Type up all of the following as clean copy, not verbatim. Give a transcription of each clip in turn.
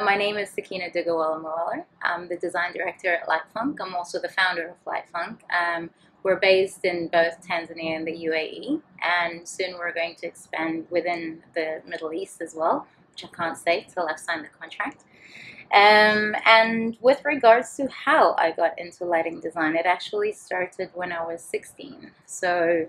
My name is Sakina Dugawalla Moeller. I'm the design director at Light.Func. I'm also the founder of Light.Func. We're based in both Tanzania and the UAE, and soon we're going to expand within the Middle East as well, which I can't say till I've signed the contract. And with regards to how I got into lighting design, it actually started when I was 16. So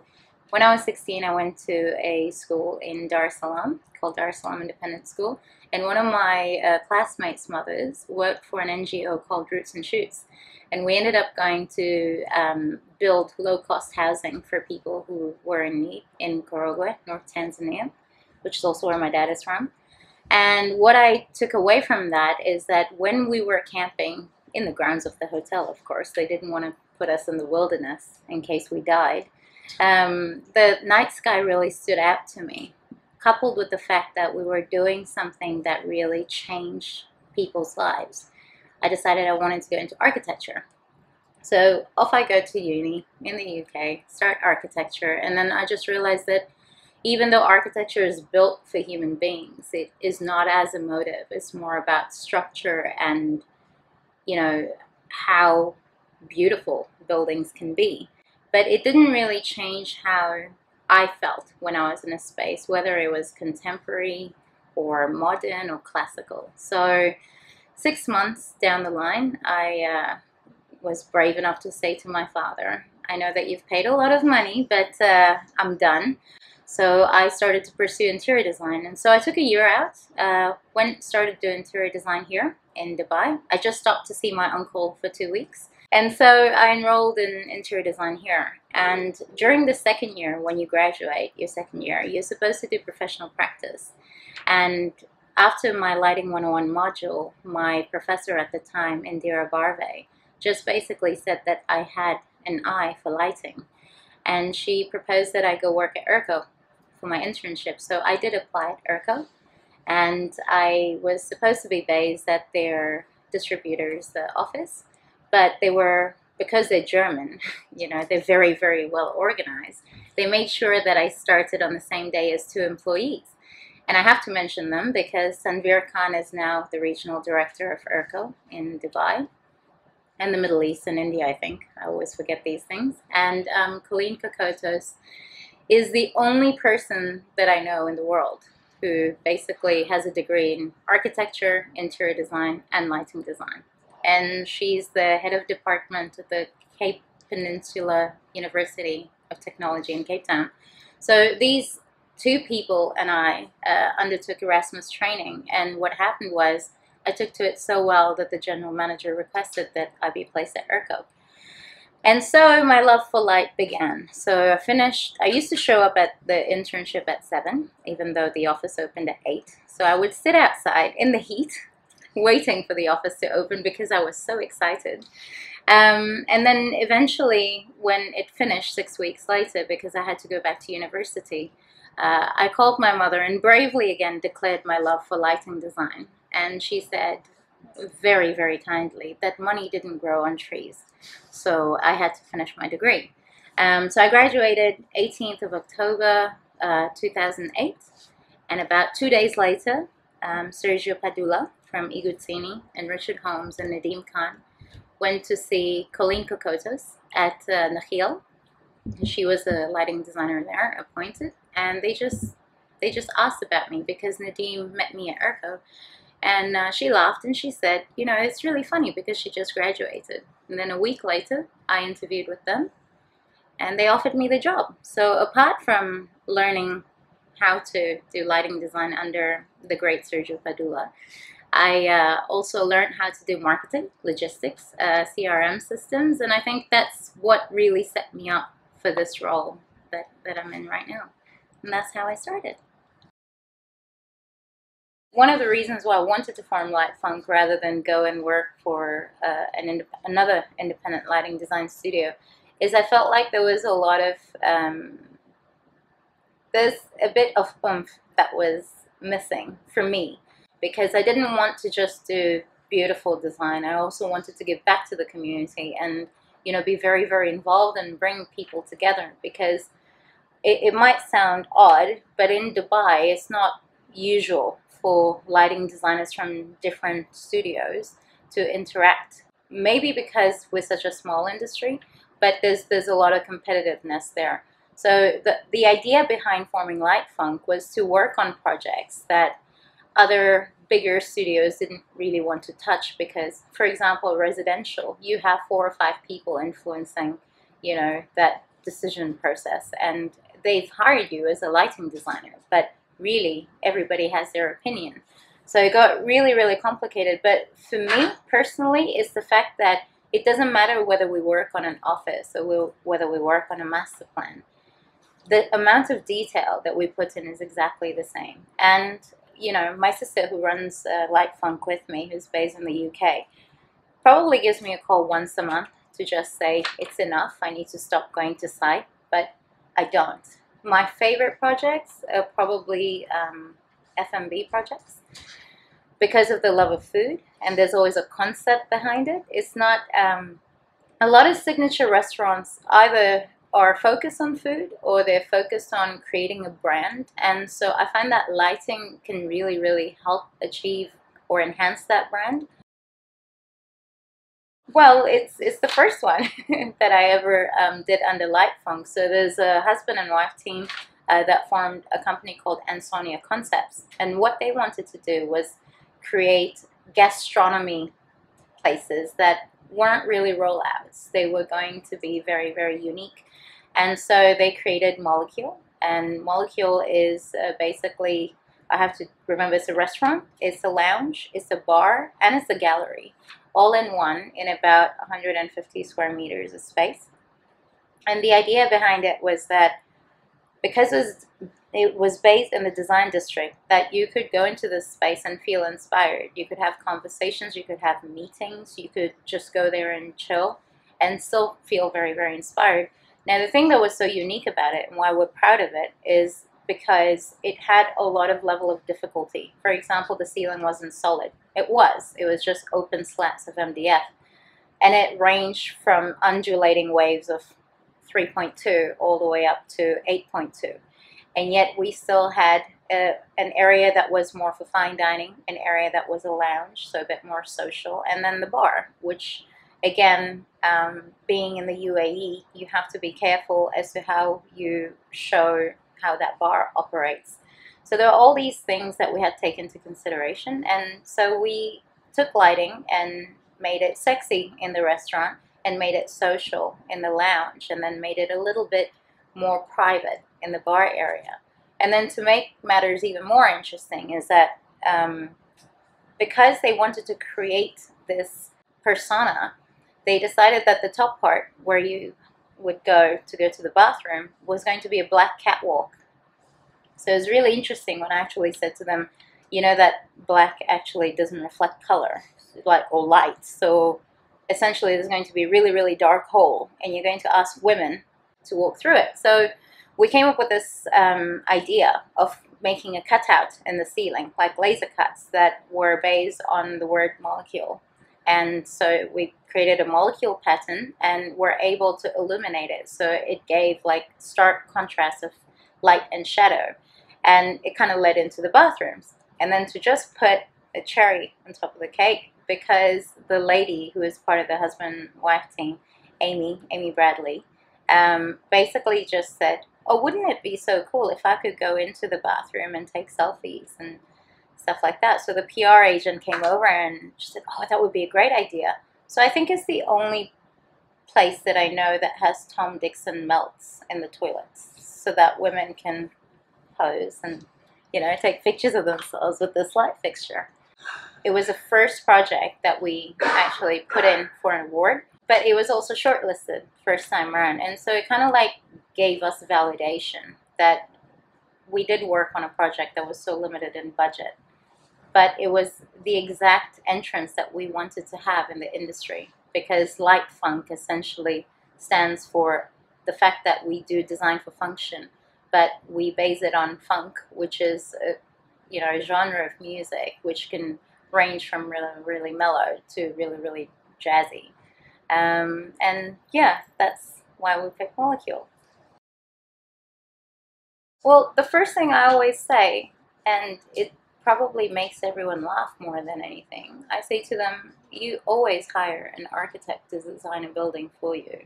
when I was 16, I went to a school in Dar es Salaam called Dar es Salaam Independent School, and one of my classmates' mothers worked for an NGO called Roots and Shoots, and we ended up going to build low-cost housing for people who were in need in Korogwe, North Tanzania, which is also where my dad is from. And what I took away from that is that when we were camping in the grounds of the hotel, of course, they didn't want to put us in the wilderness in case we died. The night sky really stood out to me, coupled with the fact that we were doing something that really changed people's lives. I decided I wanted to go into architecture. So off I go to uni in the UK, start architecture, and then I just realized that even though architecture is built for human beings, it is not as emotive. It's more about structure and, you know, how beautiful buildings can be. But it didn't really change how I felt when I was in a space, whether it was contemporary or modern or classical. So 6 months down the line, I was brave enough to say to my father, I know that you've paid a lot of money, but I'm done. So I started to pursue interior design. And so I took a year out, started doing interior design here in Dubai. I just stopped to see my uncle for 2 weeks. And so I enrolled in interior design here. And during the second year, when you graduate, your second year, you're supposed to do professional practice. And after my Lighting 101 module, my professor at the time, Indira Barve, just basically said that I had an eye for lighting. And she proposed that I go work at ERCO for my internship. So I did apply at ERCO, and I was supposed to be based at their distributors' office, but they were, because they're German, you know, they're very, very well organized. They made sure that I started on the same day as 2 employees. And I have to mention them because Tanvir Khan is now the regional director of ERCO in Dubai and the Middle East and India, I think. I always forget these things. And Colleen Kokotos is the only person that I know in the world who basically has a degree in architecture, interior design, and lighting design. And she's the head of department at the Cape Peninsula University of Technology in Cape Town. So these 2 people and I undertook Erasmus training, and what happened was I took to it so well that the general manager requested that I be placed at ERCO. And so my love for light began. So I used to show up at the internship at 7, even though the office opened at 8. So I would sit outside in the heat, waiting for the office to open because I was so excited. And then eventually, when it finished 6 weeks later, because I had to go back to university, I called my mother and bravely again declared my love for lighting design. And she said, very, very kindly, that money didn't grow on trees. So I had to finish my degree. So I graduated 18th of October 2008. And about 2 days later, Sergio Padula from Iguzzini and Richard Holmes and Nadim Khan went to see Colleen Kokotos at Nakhil. She was a lighting designer there, appointed. And they just asked about me because Nadim met me at ERCO. And she laughed and she said, you know, it's really funny because she just graduated. And then a week later, I interviewed with them and they offered me the job. So apart from learning how to do lighting design under the great Sergio Padula, I also learned how to do marketing, logistics, CRM systems. And I think that's what really set me up for this role that I'm in right now. And that's how I started. One of the reasons why I wanted to form Light.Func rather than go and work for another independent lighting design studio is I felt like there was a lot of, there's a bit of oomph that was missing for me, because I didn't want to just do beautiful design. I also wanted to give back to the community and, you know, be very, very involved and bring people together, because it might sound odd, but in Dubai, it's not usual for lighting designers from different studios to interact. Maybe because we're such a small industry, but there's a lot of competitiveness there. So the idea behind forming Light.Func was to work on projects that other bigger studios didn't really want to touch, because, for example, residential, you have 4 or 5 people influencing, you know, that decision process, and they've hired you as a lighting designer, but really everybody has their opinion. So it got really, really complicated. But for me personally, it's the fact that it doesn't matter whether we work on an office or whether we work on a master plan. The amount of detail that we put in is exactly the same. And you know, my sister, who runs Light.Func with me, who's based in the UK, probably gives me a call once a month to just say, it's enough, I need to stop going to site, but I don't. My favorite projects are probably F&B projects, because of the love of food, and there's always a concept behind it. It's not, a lot of signature restaurants either are focused on food or they're focused on creating a brand, and so I find that lighting can really, really help achieve or enhance that brand. Well, it's the first one that I ever did under Light.Func. So there's a husband and wife team that formed a company called Tanzania Concepts, and what they wanted to do was create gastronomy places that weren't really rollouts. They were going to be very, very unique. And so they created Molecule, and Molecule is basically, I have to remember, it's a restaurant, it's a lounge, it's a bar, and it's a gallery, all in one, in about 150 square meters of space. And the idea behind it was that because it was based in the design district, that you could go into this space and feel inspired. You could have conversations, you could have meetings, you could just go there and chill and still feel very, very inspired. Now, the thing that was so unique about it and why we're proud of it is because it had a lot of level of difficulty. For example, the ceiling wasn't solid. It was just open slats of MDF. And it ranged from undulating waves of 3.2 all the way up to 8.2. And yet we still had an area that was more for fine dining, an area that was a lounge, so a bit more social, and then the bar, which, again, being in the UAE, you have to be careful as to how you show how that bar operates. So there are all these things that we had taken into consideration, and so we took lighting and made it sexy in the restaurant and made it social in the lounge, and then made it a little bit more private in the bar area. And then to make matters even more interesting is that because they wanted to create this persona, they decided that the top part where you would go to the bathroom was going to be a black catwalk. So it was really interesting when I actually said to them, you know that black actually doesn't reflect color, or light. So essentially there's going to be a really, really dark hole, and you're going to ask women to walk through it. So we came up with this idea of making a cutout in the ceiling, like laser cuts that were based on the word molecule. And so we created a molecule pattern and were able to illuminate it. So it gave like stark contrast of light and shadow. And it kind of led into the bathrooms. And then to just put a cherry on top of the cake, because the lady who is part of the husband-wife team, Amy Bradley, basically just said, oh, wouldn't it be so cool if I could go into the bathroom and take selfies and stuff like that. So the PR agent came over and she said, oh, that would be a great idea. So I think it's the only place that I know that has Tom Dixon melts in the toilets so that women can pose and, you know, take pictures of themselves with this light fixture. It was the first project that we actually put in for an award, but it was also shortlisted first time around. And so it kind of like gave us validation that we did work on a project that was so limited in budget, but it was the exact entrance that we wanted to have in the industry, because Light.Func essentially stands for the fact that we do design for function, but we base it on funk, which is a genre of music which can range from really, really mellow to really, really jazzy. And yeah, that's why we picked Molecule. Well, the first thing I always say, and it probably makes everyone laugh more than anything. I say to them, you always hire an architect to design a building for you.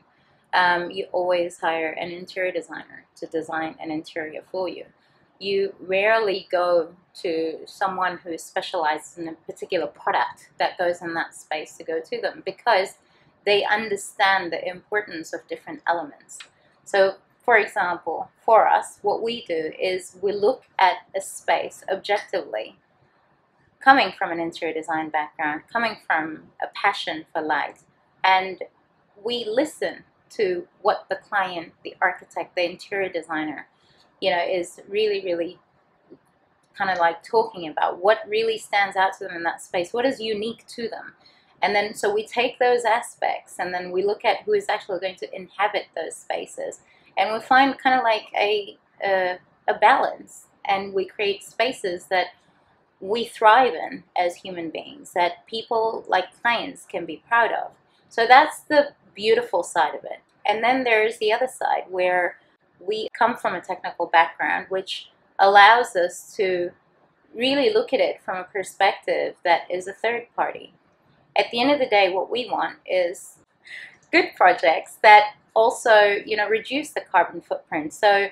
You always hire an interior designer to design an interior for you. You rarely go to someone who specializes in a particular product that goes in that space to go to them, because they understand the importance of different elements. So, for example, for us, what we do is we look at a space objectively, coming from an interior design background, coming from a passion for light, and we listen to what the client, the architect, the interior designer, is really, really kind of like talking about, what really stands out to them in that space, what is unique to them. And then so we take those aspects and then we look at who is actually going to inhabit those spaces, and we find kind of like a balance, and we create spaces that we thrive in as human beings, that people like clients can be proud of. So that's the beautiful side of it. And then there's the other side where we come from a technical background, which allows us to really look at it from a perspective that is a third party. At the end of the day, what we want is good projects that also, reduce the carbon footprint. So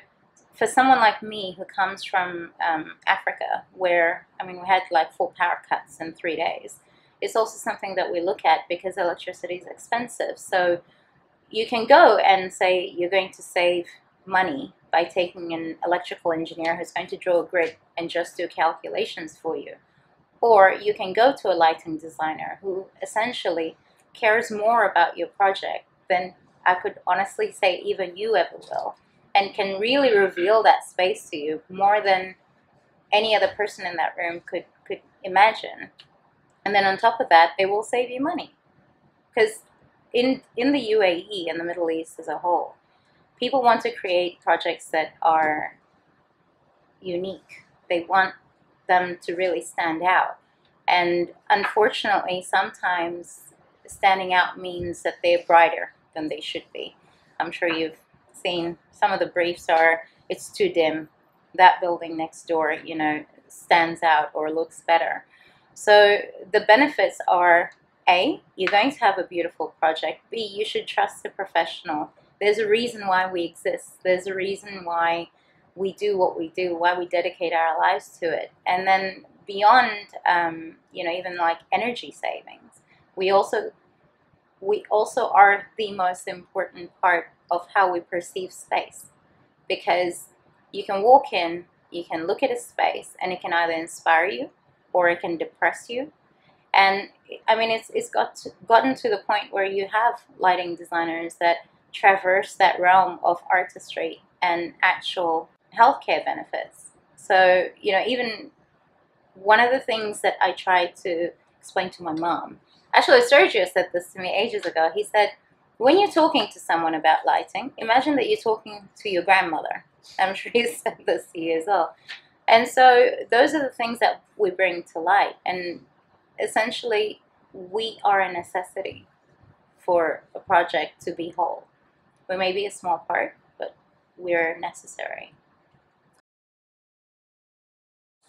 for someone like me who comes from Africa, where, we had like 4 power cuts in 3 days, it's also something that we look at because electricity is expensive. So you can go and say you're going to save money by taking an electrical engineer who's going to draw a grid and just do calculations for you. Or you can go to a lighting designer who essentially cares more about your project than I could honestly say even you ever will, and can really reveal that space to you more than any other person in that room could imagine. And then on top of that, they will save you money. Because in the UAE and the Middle East as a whole, people want to create projects that are unique. They want them to really stand out. And unfortunately, sometimes standing out means that they're brighter than they should be. I'm sure you've seen some of the briefs are, it's too dim, that building next door, stands out or looks better. So the benefits are, A, you're going to have a beautiful project. B, you should trust a professional. There's a reason why we exist. There's a reason why we do what we do, why we dedicate our lives to it. And then beyond, even like energy savings, we also are the most important part of how we perceive space, because you can walk in, you can look at a space, and it can either inspire you or it can depress you. And it's gotten to the point where you have lighting designers that traverse that realm of artistry and actual healthcare benefits. So, even one of the things that I tried to explain to my mom, actually Sergio said this to me ages ago. He said, when you're talking to someone about lighting, imagine that you're talking to your grandmother. I'm sure he said this to you as well. And so those are the things that we bring to light. And essentially, we are a necessity for a project to be whole. We may be a small part, but we're necessary.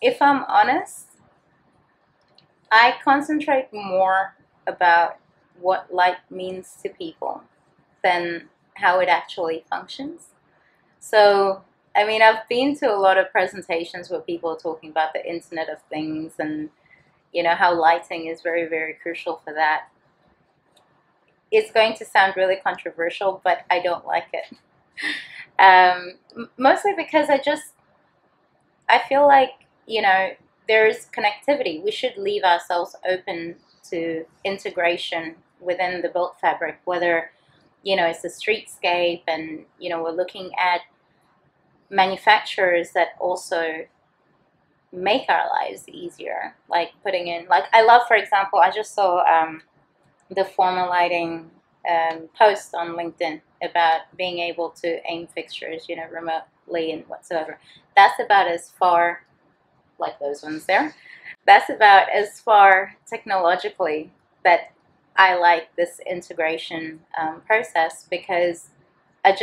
If I'm honest, I concentrate more about what light means to people than how it actually functions. So, I've been to a lot of presentations where people are talking about the Internet of Things and, how lighting is very, very crucial for that. It's going to sound really controversial, but I don't like it. Mostly because I feel like, there's connectivity. We should leave ourselves open to integration within the built fabric, whether, it's the streetscape and, we're looking at manufacturers that also make our lives easier, like putting in, like I love, for example, I just saw the Former Lighting post on LinkedIn about being able to aim fixtures, remotely and whatsoever. That's about as far, like those ones there, that's about as far technologically that I like this integration process, because I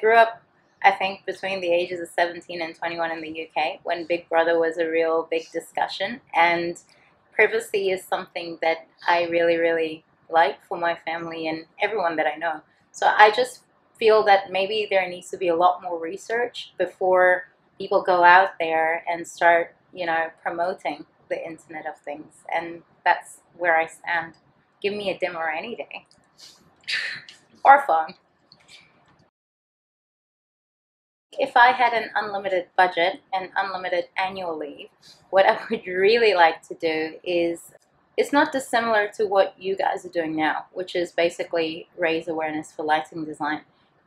grew up I think between the ages of 17 and 21 in the UK, when Big Brother was a real big discussion. And privacy is something that I really, really like for my family and everyone that I know. So I just feel that maybe there needs to be a lot more research before people go out there and start, promoting the Internet of Things. And that's where I stand. Give me a dimmer any day. Or phone. If I had an unlimited budget and unlimited annual leave, what I would really like to do is, it's not dissimilar to what you guys are doing now, which is basically raise awareness for lighting design.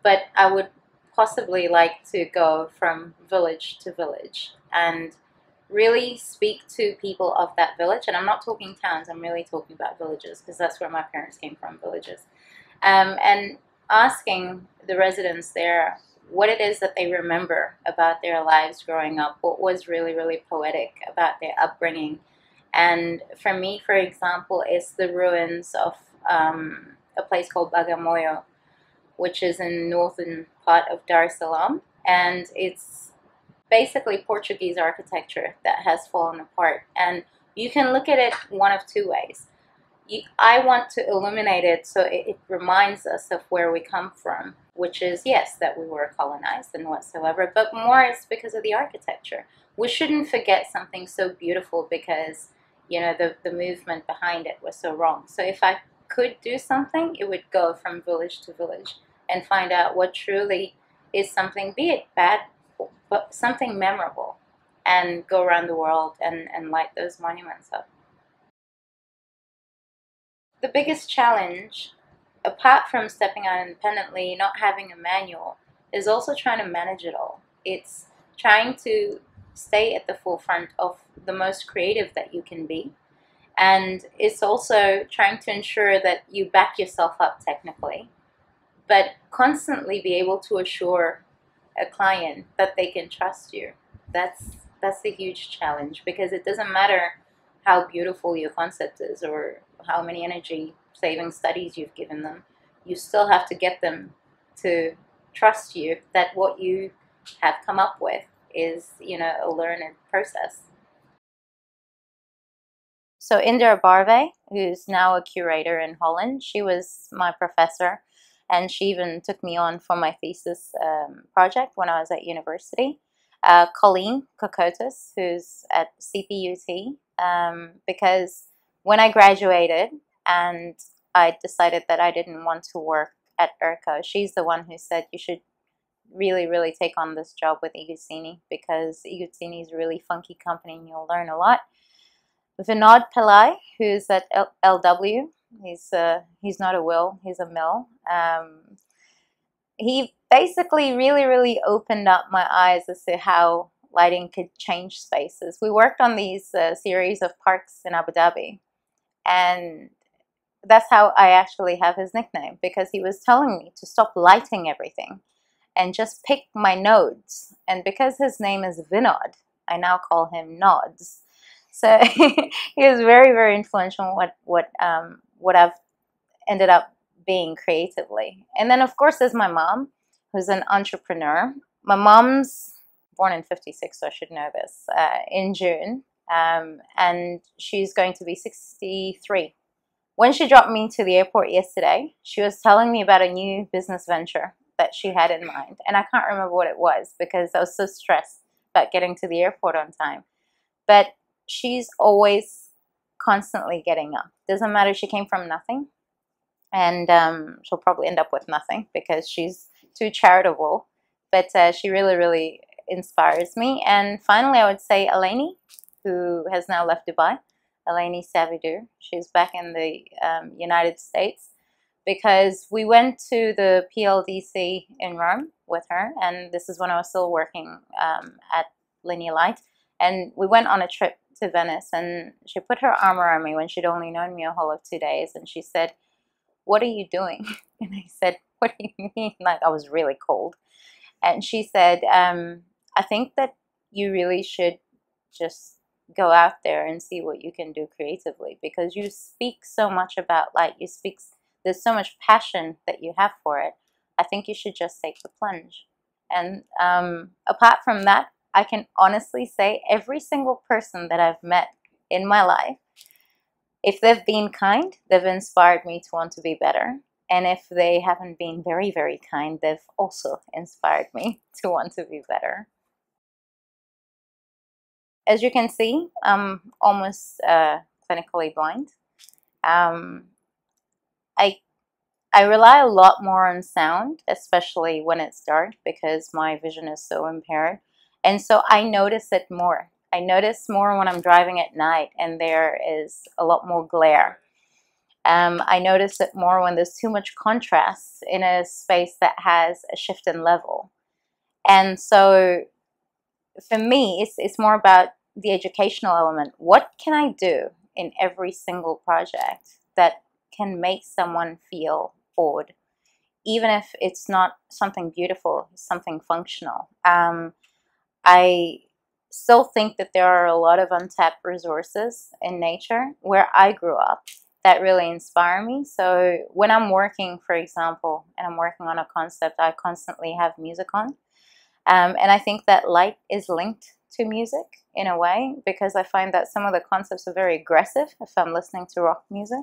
But I would possibly like to go from village to village and really speak to people of that village. And I'm not talking towns, I'm really talking about villages, because that's where my parents came from, villages. And asking the residents there what it is that they remember about their lives growing up, what was really, really poetic about their upbringing. And for me, for example, it's the ruins of a place called Bagamoyo, which is in northern part of Dar es Salaam. And it's basically Portuguese architecture that has fallen apart. And you can look at it one of two ways. I want to illuminate it so it reminds us of where we come from, which is, yes, that we were colonized and whatsoever, but more it's because of the architecture. We shouldn't forget something so beautiful because, the movement behind it was so wrong. So if I could do something, it would go from village to village and find out what truly is something, be it bad, but something memorable, and go around the world and light those monuments up. The biggest challenge, apart from stepping out independently, not having a manual, is also trying to manage it all. It's trying to stay at the forefront of the most creative that you can be. And it's also trying to ensure that you back yourself up technically, but constantly be able to assure a client that they can trust you. That's a huge challenge, because it doesn't matter how beautiful your concept is or how many energy saving studies you've given them. You still have to get them to trust you that what you have come up with is, a learned process. So Indra Barve, who's now a curator in Holland, she was my professor, and she even took me on for my thesis project when I was at university. Colleen Kokotis, who's at CPUT, because when I graduated and I decided that I didn't want to work at ERCO, she's the one who said you should really, really take on this job with Iguzzini, because Iguzzini is a really funky company and you'll learn a lot. Vinod Pillai, who's at LW, he's not a will, he's a mill. He basically really, really opened up my eyes as to how lighting could change spaces. We worked on these series of parks in Abu Dhabi, and that's how I actually have his nickname, because he was telling me to stop lighting everything and just pick my nodes. And because his name is Vinod, I now call him Nods. So he was very, very influential in what I've ended up being creatively. And then, of course, there's my mom, who's an entrepreneur. My mom's born in 56, so I should know this, in June. And she's going to be 63. When she dropped me to the airport yesterday, she was telling me about a new business venture that she had in mind. And I can't remember what it was because I was so stressed about getting to the airport on time. But she's always constantly getting up. Doesn't matter, she came from nothing. And she'll probably end up with nothing because she's too charitable. But she really, really inspires me. And finally, I would say Eleni, who has now left Dubai. Eleni Savidur. She's back in the United States, because we went to the PLDC in Rome with her, and this is when I was still working at Linear Light, and we went on a trip to Venice, and she put her arm around me when she'd only known me a whole of 2 days, and she said, "What are you doing?" And I said, "What do you mean?" Like, I was really cold. And she said, "I think that you really should just go out there and see what you can do creatively, because you speak so much about light. There's so much passion that you have for it. I think you should just take the plunge." And apart from that, I can honestly say every single person that I've met in my life, if they've been kind, they've inspired me to want to be better. And if they haven't been very, very kind, they've also inspired me to want to be better. As you can see, I'm almost clinically blind. Um, I I rely a lot more on sound, especially when it's dark, because my vision is so impaired. And so I notice it more. I notice more when I'm driving at night and there is a lot more glare. I notice it more when there's too much contrast in a space that has a shift in level. And so for me, it's more about the educational element. What can I do in every single project that can make someone feel bored? Even if it's not something beautiful, something functional. I still think that there are a lot of untapped resources in nature where I grew up that really inspire me. So when I'm working, for example, and I'm working on a concept, I constantly have music on. And I think that light is linked to music in a way, because I find that some of the concepts are very aggressive if I'm listening to rock music.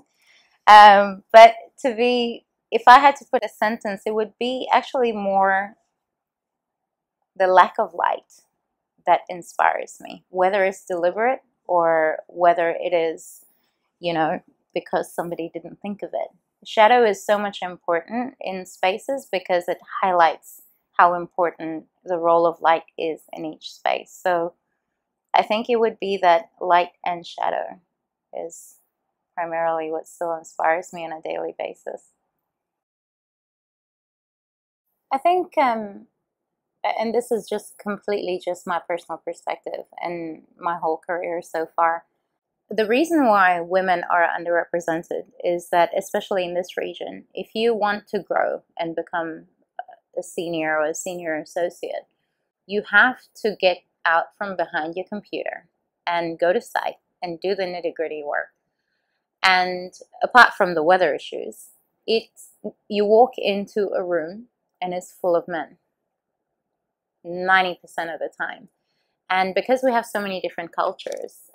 But if I had to put a sentence, it would be actually more the lack of light that inspires me, whether it's deliberate or whether it is, because somebody didn't think of it. Shadow is so much important in spaces because it highlights how important the role of light is in each space. So I think it would be that light and shadow is primarily what still inspires me on a daily basis. I think, and this is just completely just my personal perspective and my whole career so far. The reason why women are underrepresented is that, especially in this region, if you want to grow and become a senior or a senior associate, you have to get out from behind your computer and go to site and do the nitty-gritty work. And apart from the weather issues, you walk into a room and it's full of men 90% of the time. And because we have so many different cultures,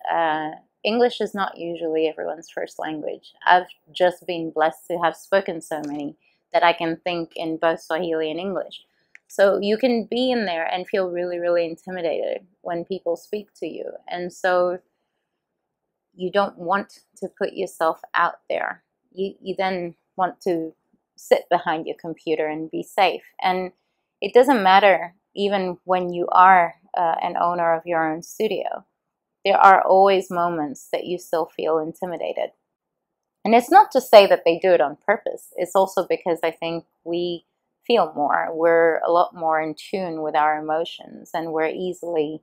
English is not usually everyone's first language. I've just been blessed to have spoken so many that I can think in both Swahili and English. So you can be in there and feel really, really intimidated when people speak to you. And so you don't want to put yourself out there. You then want to sit behind your computer and be safe. And it doesn't matter even when you are an owner of your own studio. There are always moments that you still feel intimidated. And it's not to say that they do it on purpose. It's also because I think we feel more. We're a lot more in tune with our emotions, and we're easily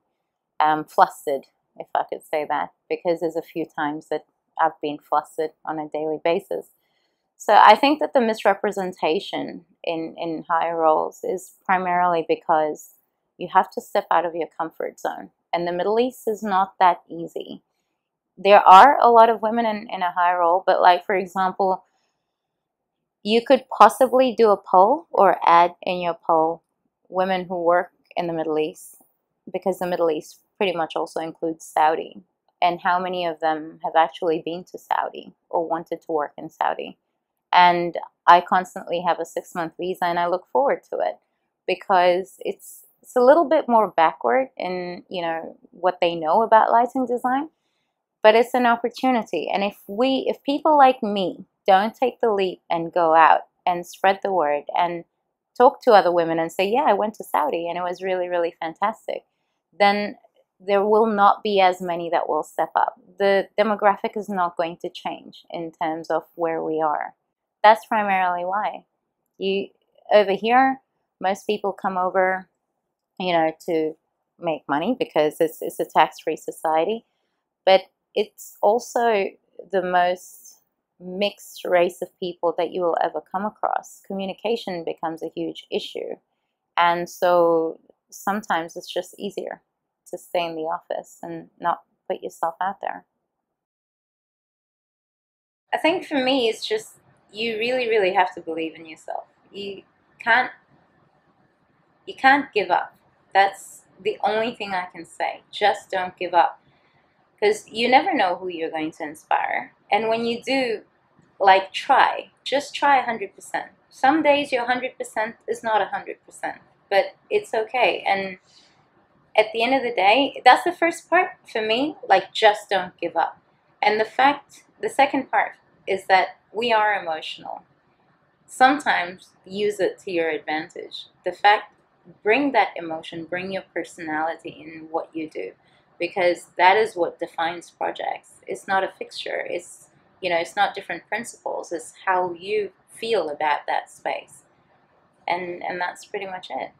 flustered, if I could say that, because there's a few times that I've been flustered on a daily basis. So I think that the misrepresentation in higher roles is primarily because you have to step out of your comfort zone. And the Middle East is not that easy. There are a lot of women in a high role, but like, for example, you could possibly do a poll or add in your poll women who work in the Middle East, because the Middle East pretty much also includes Saudi, and how many of them have actually been to Saudi or wanted to work in Saudi. And I constantly have a 6-month visa, and I look forward to it because it's a little bit more backward in what they know about lighting design, but it's an opportunity. And if people like me don't take the leap and go out and spread the word and talk to other women and say, yeah, I went to Saudi and it was really, really fantastic, then there will not be as many that will step up. The demographic is not going to change in terms of where we are. That's primarily why. Over here, most people come over, to make money because it's a tax-free society. But it's also the most mixed race of people that you will ever come across. Communication becomes a huge issue. And so sometimes it's just easier to stay in the office and not put yourself out there. I think for me, it's just you really, really have to believe in yourself. You can't You can't give up. That's the only thing I can say. Just don't give up. Because you never know who you're going to inspire. And when you do, like, try. Just try 100%. Some days your 100% is not 100%. But it's okay. And at the end of the day, that's the first part for me. Like, just don't give up. And the second part is that we are emotional. Sometimes use it to your advantage. Bring that emotion, bring your personality in what you do, because that is what defines projects. It's not a fixture. It's not different principles. It's how you feel about that space, and that's pretty much it.